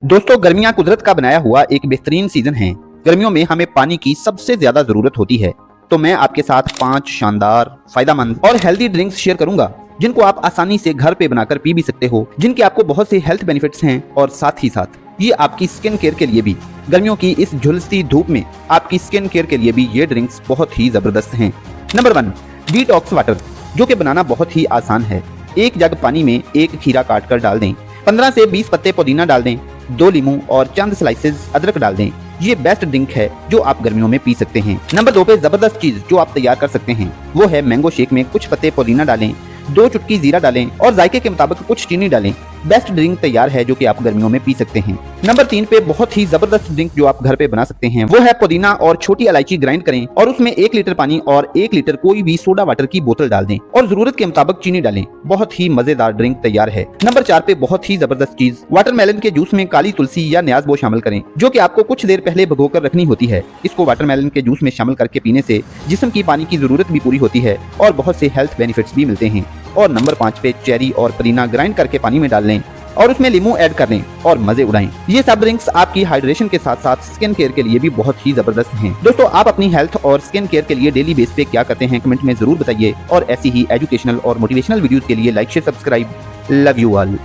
दोस्तों, गर्मियां कुदरत का बनाया हुआ एक बेहतरीन सीजन है। गर्मियों में हमें पानी की सबसे ज्यादा जरूरत होती है। तो मैं आपके साथ 5 शानदार, फायदेमंद और हेल्दी ड्रिंक्स शेयर करूंगा जिनको आप आसानी से घर पे बनाकर पी भी सकते हो, जिनके आपको बहुत से हेल्थ बेनिफिट्स हैं और साथ ही साथ ये आपकी स्किन केयर के लिए भी, गर्मियों की इस झुलसती धूप में आपकी स्किन केयर के लिए भी ये ड्रिंक्स बहुत ही जबरदस्त हैं। नंबर 1, डिटॉक्स वाटर, जो कि बनाना बहुत ही आसान है। एक जग पानी में एक खीरा काट कर डाल दें, 15 से 20 पत्ते पुदीना डाल दें, 2 लीमू और चंद स्लाइसेस अदरक डाल दें। ये बेस्ट ड्रिंक है जो आप गर्मियों में पी सकते हैं। नंबर 2 पे जबरदस्त चीज जो आप तैयार कर सकते हैं वो है मैंगो शेक में कुछ पत्ते पुदीना डालें, 2 चुटकी जीरा डालें और जायके के मुताबिक कुछ चीनी डालें। बेस्ट ड्रिंक तैयार है जो कि आप गर्मियों में पी सकते हैं। नंबर 3 पे बहुत ही जबरदस्त ड्रिंक जो आप घर पे बना सकते हैं वो है पुदीना और छोटी इलायची ग्राइंड करें और उसमें 1 लीटर पानी और 1 लीटर कोई भी सोडा वाटर की बोतल डाल दें और जरूरत के मुताबिक चीनी डालें। बहुत ही मजेदार ड्रिंक तैयार है। नंबर 4 पे बहुत ही जबरदस्त चीज, वाटरमेलन के जूस में काली तुलसी या न्याज़बो शामिल करें, जो कि आपको कुछ देर पहले भिगोकर रखनी होती है। इसको वाटरमेलन के जूस में शामिल करके पीने से जिस्म की पानी की जरूरत भी पूरी होती है और बहुत से हेल्थ बेनिफिट्स भी मिलते हैं। और नंबर 5 पे चेरी और पुदीना ग्राइंड करके पानी में डाल लें और उसमें लीमू ऐड कर लें और मजे उड़ाएं। ये सब ड्रिंक्स आपकी हाइड्रेशन के साथ साथ स्किन केयर के लिए भी बहुत ही जबरदस्त हैं। दोस्तों, आप अपनी हेल्थ और स्किन केयर के लिए डेली बेस पे क्या करते हैं कमेंट में जरूर बताइए और ऐसी ही एजुकेशनल और मोटिवेशनल वीडियोस के लिए like share subscribe. Love you all.